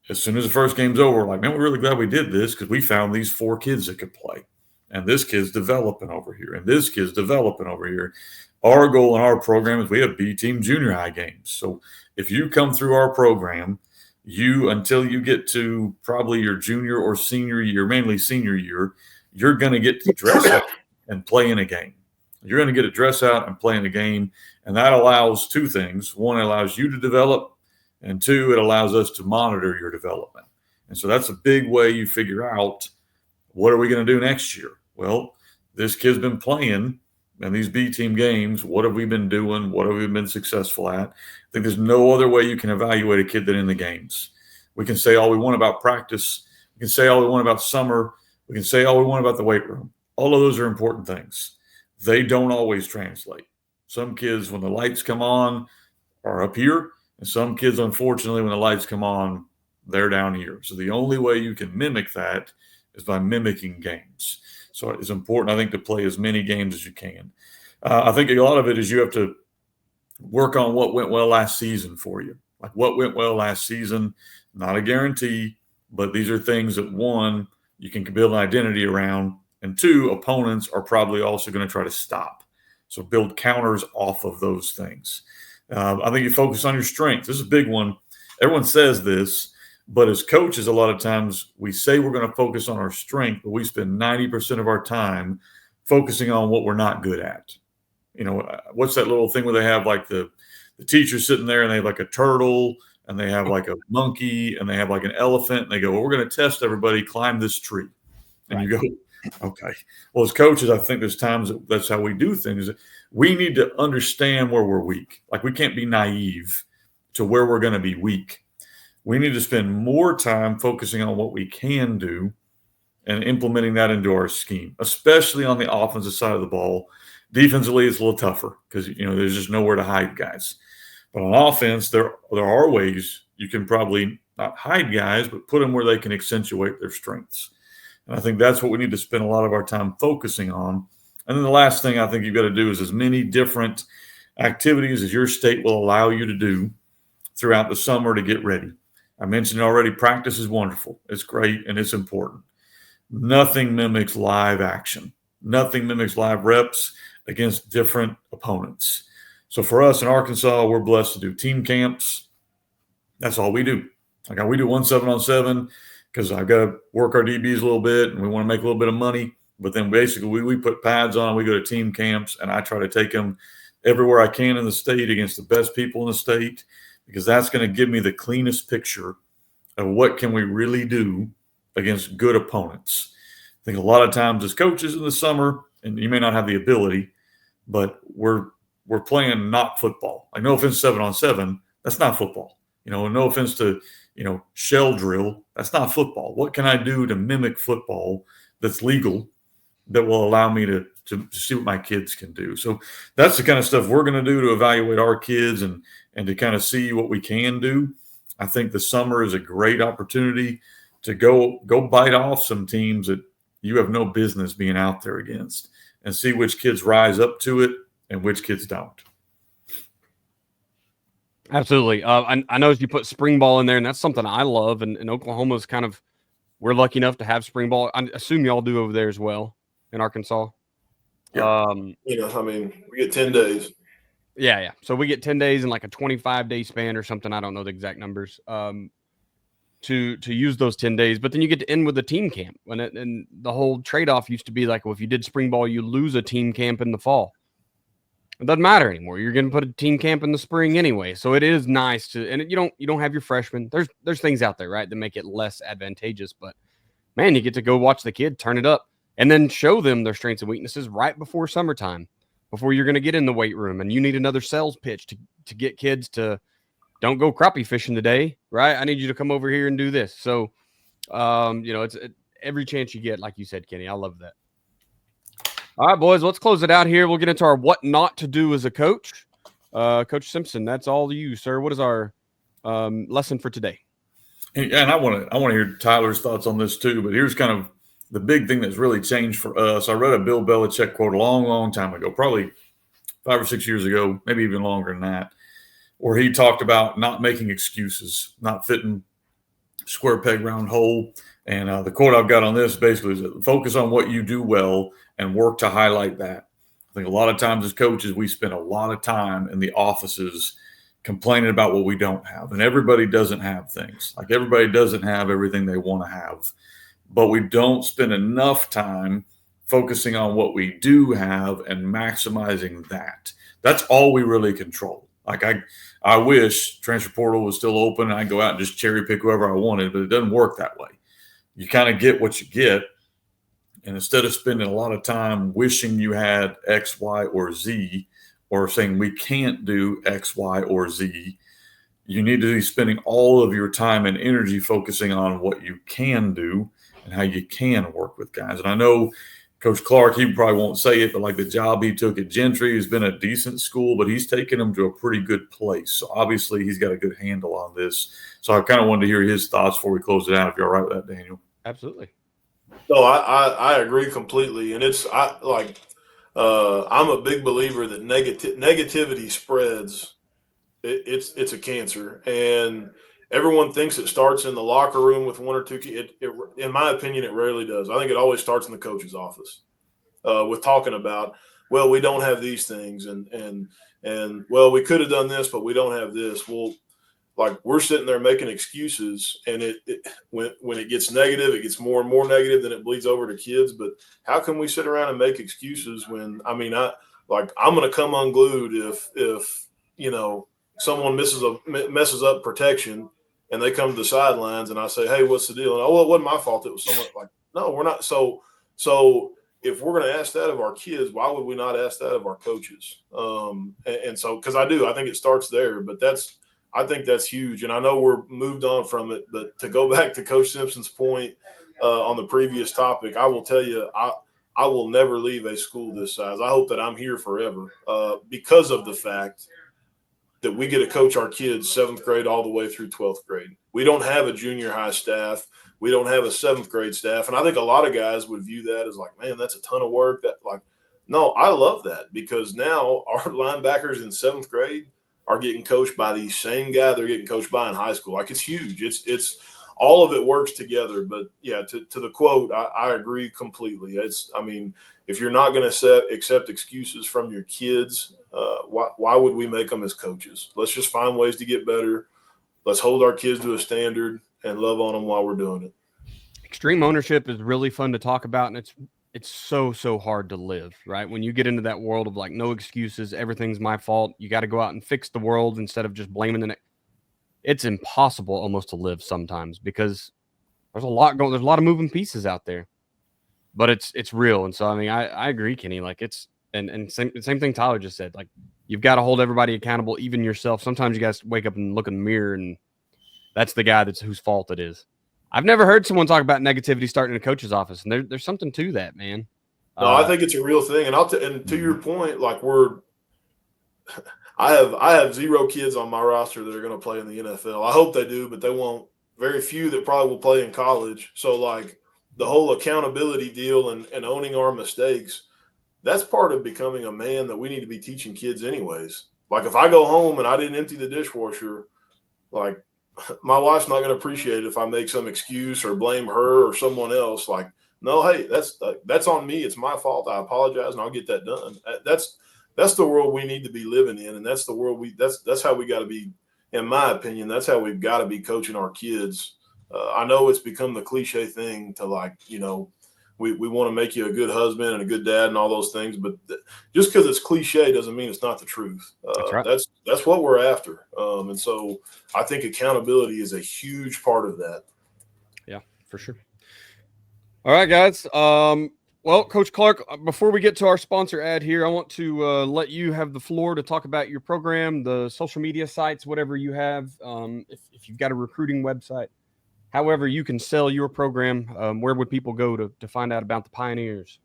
as soon as the first game's over, we're like, man, we're really glad we did this, because we found these 4 kids that could play. And this kid's developing over here. And this kid's developing over here. Our goal in our program is we have B team junior high games. So if you come through our program, until you get to probably your junior or senior year, mainly senior year, you're going to get to dress out and play in a game. You're going to get to dress out and play in a game. And that allows 2 things. 1, it allows you to develop. And 2, it allows us to monitor your development. And so that's a big way you figure out, what are we going to do next year? Well, this kid's been playing in these B team games. What have we been doing? What have we been successful at? I think there's no other way you can evaluate a kid than in the games. We can say all we want about practice. We can say all we want about summer. We can say all we want about the weight room. All of those are important things. They don't always translate. Some kids, when the lights come on, are up here. And some kids, unfortunately, when the lights come on, they're down here. So the only way you can mimic that is by mimicking games. So it's important, I think, to play as many games as you can. I think a lot of it is you have to work on what went well last season for you. Like what went well last season, not a guarantee, but these are things that, 1, you can build an identity around, and 2, opponents are probably also going to try to stop. So build counters off of those things. I think you focus on your strengths. This is a big one. Everyone says this, but as coaches, a lot of times we say we're going to focus on our strength, but we spend 90% of our time focusing on what we're not good at. What's that little thing where they have like the teacher sitting there and they have like a turtle and they have like a monkey and they have like an elephant, and they go, well, we're going to test everybody, climb this tree. And right. You go, okay. Well, as coaches, I think there's times that's how we do things. We need to understand where we're weak. Like we can't be naive to where we're going to be weak. We need to spend more time focusing on what we can do and implementing that into our scheme, especially on the offensive side of the ball. Defensively, it's a little tougher because, there's just nowhere to hide guys. But on offense, there are ways you can probably not hide guys, but put them where they can accentuate their strengths. And I think that's what we need to spend a lot of our time focusing on. And then the last thing I think you've got to do is as many different activities as your state will allow you to do throughout the summer to get ready. I mentioned already, practice is wonderful. It's great and it's important. Nothing mimics live action. Nothing mimics live reps against different opponents. So for us in Arkansas, we're blessed to do team camps. That's all we do. Like we do 1 7-on-7 because I've got to work our DBs a little bit and we want to make a little bit of money. But then basically we put pads on, we go to team camps, and I try to take them everywhere I can in the state against the best people in the state, because that's going to give me the cleanest picture of what can we really do against good opponents. I think a lot of times as coaches in the summer, and you may not have the ability, but we're playing not football. Like, no offense, 7-on-7, that's not football. No offense to, shell drill, that's not football. What can I do to mimic football that's legal that will allow me to see what my kids can do? So that's the kind of stuff we're going to do to evaluate our kids and to kind of see what we can do. I think the summer is a great opportunity to go bite off some teams that you have no business being out there against and see which kids rise up to it and which kids don't. Absolutely. I know you put spring ball in there, and that's something I love. And Oklahoma's we're lucky enough to have spring ball. I assume y'all do over there as well in Arkansas. Yeah. We get 10 days. Yeah. So we get 10 days in like a 25-day span or something. I don't know the exact numbers. To use those 10 days, but then you get to end with a team camp. And the whole trade-off used to be like, well, if you did spring ball, you lose a team camp in the fall. It doesn't matter anymore. You're going to put a team camp in the spring anyway. So it is nice to, and you don't have your freshmen. There's things out there, right, that make it less advantageous, but man, you get to go watch the kid turn it up and then show them their strengths and weaknesses right before summertime, before you're going to get in the weight room. And you need another sales pitch to get kids to, don't go crappie fishing today, right? I need you to come over here and do this. So, it's every chance you get, like you said, Kenny. I love that. All right, boys, let's close it out here. We'll get into our what not to do as a coach. Coach Simpson, that's all you, sir. What is our lesson for today? And I want to hear Tyler's thoughts on this too. But here's kind of the big thing that's really changed for us. I read a Bill Belichick quote a long, long time ago, probably 5 or 6 years ago, maybe even longer than that, where he talked about not making excuses, not fitting square peg round hole. And the quote I've got on this basically is focus on what you do well and work to highlight that. I think a lot of times as coaches, we spend a lot of time in the offices complaining about what we don't have. And everybody doesn't have things. Like, everybody doesn't have everything they want to have. But we don't spend enough time focusing on what we do have and maximizing that. That's all we really control. Like, I wish transfer portal was still open and I'd go out and just cherry pick whoever I wanted, but it doesn't work that way. You kind of get what you get. And instead of spending a lot of time wishing you had X, Y, or Z, or saying we can't do X, Y, or Z, you need to be spending all of your time and energy focusing on what you can do and how you can work with guys. And I know Coach Clark, he probably won't say it, but like the job he took at Gentry has been a decent school, but he's taken them to a pretty good place. So obviously he's got a good handle on this. So I kind of wanted to hear his thoughts before we close it out, if you're all right with that, Daniel. Absolutely. No, I agree completely. And I'm a big believer that negativity spreads. It's a cancer. And everyone thinks it starts in the locker room with one or two kids. In my opinion, it rarely does. I think it always starts in the coach's office with talking about, well, we don't have these things, and well, we could have done this, but we don't have this. Well, like, we're sitting there making excuses, and when it gets negative, it gets more and more negative, then it bleeds over to kids. But how can we sit around and make excuses when, I'm going to come unglued if someone messes up protection and they come to the sidelines and I say, hey, what's the deal? And, oh, well, it wasn't my fault. It was someone. Like, no, we're not. So if we're going to ask that of our kids, why would we not ask that of our coaches? And so, because I think it starts there, but I think that's huge. And I know we're moved on from it, but to go back to Coach Simpson's point on the previous topic, I will tell you, I will never leave a school this size. I hope that I'm here forever because of the fact that we get to coach our kids 7th grade all the way through 12th grade. We don't have a junior high staff. we don't have a 7th grade staff. And I think a lot of guys would view that as like, man, that's a ton of work. No, I love that, because now our linebackers in 7th grade are getting coached by the same guy they're getting coached by in high school. Like, it's huge. It's all of it works together. But yeah, to the quote, I agree completely. If you're not going to accept excuses from your kids, why would we make them as coaches? Let's just find ways to get better. Let's hold our kids to a standard and love on them while we're doing it. Extreme ownership is really fun to talk about, and it's so hard to live, right? When you get into that world of like, no excuses, everything's my fault. You got to go out and fix the world instead of just blaming the next. It's impossible almost to live sometimes, because there's a lot of moving pieces out there, but it's real. And so, I mean, I agree, Kenny, like and same thing Tyler just said, like, you've got to hold everybody accountable, even yourself. Sometimes you guys wake up and look in the mirror, and that's the guy whose fault it is. I've never heard someone talk about negativity starting in a coach's office, and there's something to that, man. No, I think it's a real thing. And to your point, like, I have 0 kids on my roster that are going to play in the NFL. I hope they do, but they won't. Very few that probably will play in college. So, like, the whole accountability deal and owning our mistakes, that's part of becoming a man that we need to be teaching kids anyways. Like, if I go home and I didn't empty the dishwasher, like, my wife's not going to appreciate it if I make some excuse or blame her or someone else. Like, no, hey, that's on me. It's my fault. I apologize, and I'll get that done. That's the world we need to be living in, and that's the world that's how we got to be. In my opinion, that's how we've got to be coaching our kids. I know it's become the cliche thing to, like, we want to make you a good husband and a good dad and all those things, but just because it's cliche doesn't mean it's not the truth. That's right. That's what we're after. And so I think accountability is a huge part of that. Yeah, for sure. All right, guys. Well, Coach Clark, before we get to our sponsor ad here, I want to let you have the floor to talk about your program, the social media sites, whatever you have. If you've got a recruiting website, however you can sell your program, where would people go to find out about the Pioneers?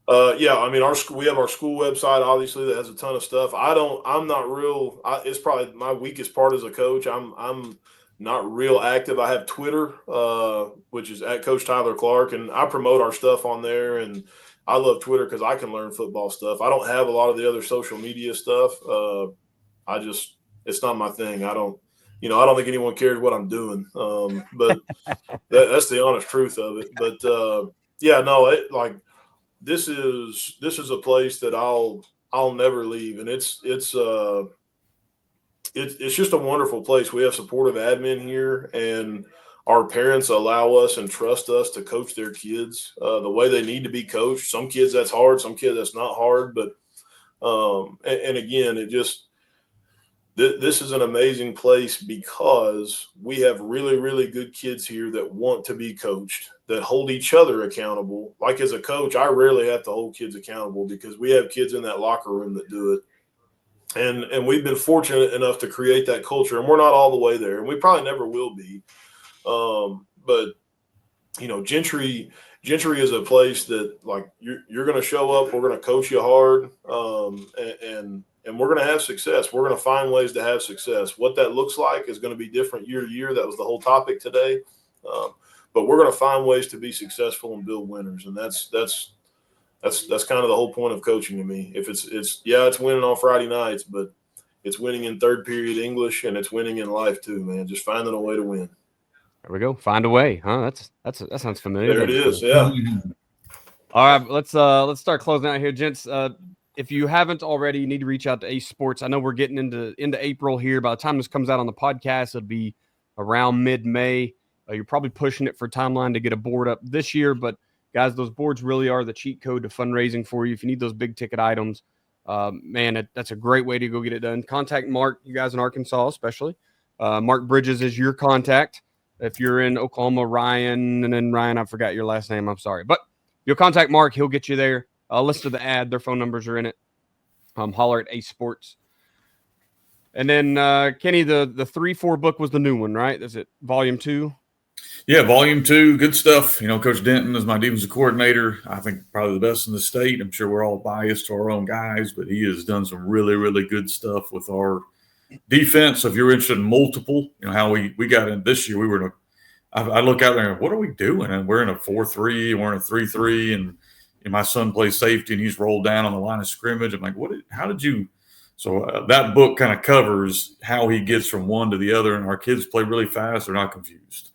Yeah, I mean, we have our school website, obviously, that has a ton of stuff. It's probably my weakest part as a coach. I'm not real active. I have Twitter, which is at Coach Tyler Clark, and I promote our stuff on there. And I love Twitter because I can learn football stuff. I don't have a lot of the other social media stuff. It's not my thing. I don't think anyone cares what I'm doing. But that's the honest truth of it. But this is a place that I'll never leave, and it's just a wonderful place. We have supportive admin here, and our parents allow us and trust us to coach their kids the way they need to be coached. Some kids that's hard, some kids that's not hard, but and again, this is an amazing place because we have really, really good kids here that want to be coached, that hold each other accountable. Like, as a coach, I rarely have to hold kids accountable because we have kids in that locker room that do it. And we've been fortunate enough to create that culture, and we're not all the way there, and we probably never will be. But Gentry is a place that, like, you're going to show up, we're going to coach you hard, and we're going to have success. We're going to find ways to have success. What that looks like is going to be different year to year. That was the whole topic today. But we're going to find ways to be successful and build winners, and that's kind of the whole point of coaching to me. If it's winning on Friday nights, but it's winning in third period English, and it's winning in life too, man. Just finding a way to win. There we go. Find a way, huh? That sounds familiar. There it is. Yeah. All right, let's start closing out here, gents. If you haven't already, you need to reach out to Ace Sports. I know we're getting into April here. By the time this comes out on the podcast, it'll be around mid-May. You're probably pushing it for timeline to get a board up this year, but guys, those boards really are the cheat code to fundraising for you. If you need those big ticket items, that's a great way to go get it done. Contact Mark, you guys in Arkansas especially. Mark Bridges is your contact. If you're in Oklahoma, Ryan, I forgot your last name. I'm sorry. But you'll contact Mark. He'll get you there. List of the ad. Their phone numbers are in it. Holler at Ace Sports. And then, Kenny, the 3-4 book was the new one, right? Is it volume 2? Yeah, volume 2, good stuff. Coach Denton is my defensive coordinator. I think probably the best in the state. I'm sure we're all biased to our own guys, but he has done some really, really good stuff with our defense. So if you're interested in multiple, how we got in this year, we were in I look out there and what are we doing? And we're in a 4-3, we're in a 3-3, and my son plays safety and he's rolled down on the line of scrimmage. I'm like, how did you? So that book kind of covers how he gets from one to the other, and our kids play really fast. They're not confused.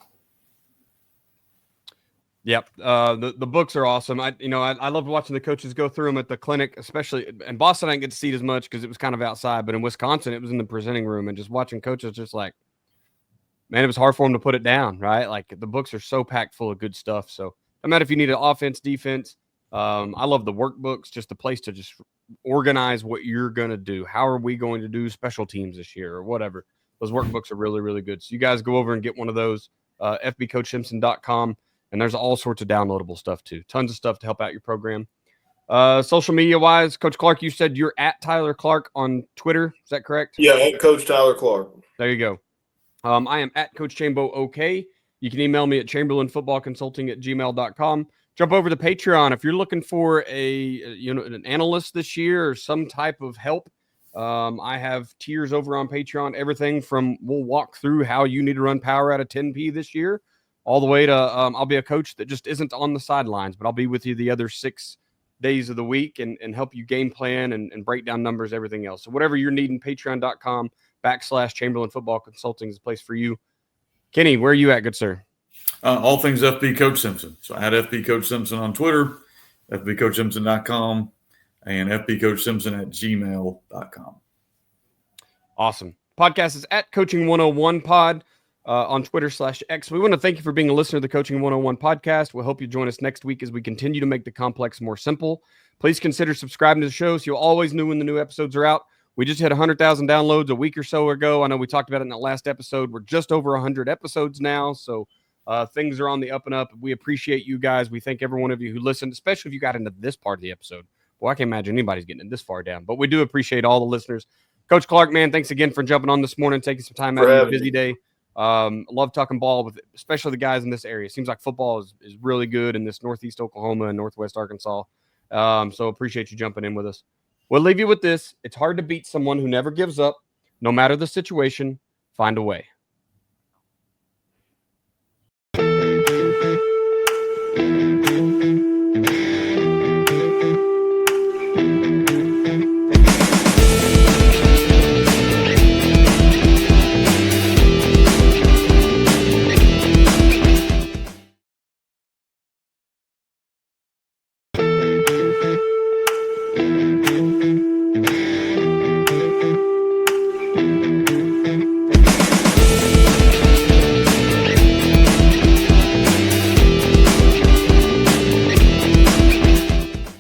Yep. The books are awesome. I loved watching the coaches go through them at the clinic, especially in Boston. I didn't get to see it as much because it was kind of outside, but in Wisconsin, it was in the presenting room, and just watching coaches just like, man, it was hard for them to put it down, right? Like the books are so packed full of good stuff. So no matter if you need an offense, defense, I love the workbooks, just the place to just organize what you're going to do. How are we going to do special teams this year or whatever? Those workbooks are really, really good. So you guys go over and get one of those, fbcoachsimpson.com. And there's all sorts of downloadable stuff too. Tons of stuff to help out your program. Social media wise, Coach Clark, you said you're at Tyler Clark on Twitter. Is that correct? Yeah, at Coach Tyler Clark. There you go. I am at Coach Chambo OK. You can email me at chamberlainfootballconsulting@gmail.com. Jump over to Patreon if you're looking for an analyst this year or some type of help. I have tiers over on Patreon. Everything from we'll walk through how you need to run power out of 10P this year, all the way to I'll be a coach that just isn't on the sidelines, but I'll be with you the other 6 days of the week and help you game plan and break down numbers, everything else. So whatever you're needing, patreon.com/Chamberlain Football Consulting is the place for you. Kenny, where are you at, good sir? All things FB Coach Simpson. So at FB Coach Simpson on Twitter, FBCoachSimpson.com, and FBCoachSimpson@gmail.com. Awesome. Podcast is at Coaching 101 Pod on Twitter/X. We want to thank you for being a listener to the Coaching 101 podcast. We hope you join us next week as we continue to make the complex more simple. Please consider subscribing to the show so you'll always know when the new episodes are out. We just hit 100,000 downloads a week or so ago. I know we talked about it in the last episode. We're just over 100 episodes now, so things are on the up and up. We appreciate you guys. We thank every one of you who listened, especially if you got into this part of the episode. Well, I can't imagine anybody's getting it this far down, but we do appreciate all the listeners. Coach Clark, man, thanks again for jumping on this morning, taking some time out of your busy day. Love talking ball with especially the guys in this area. Seems like football is really good in this Northeast Oklahoma and Northwest Arkansas. So appreciate you jumping in with us. We'll leave you with this. It's hard to beat someone who never gives up. No matter the situation, find a way.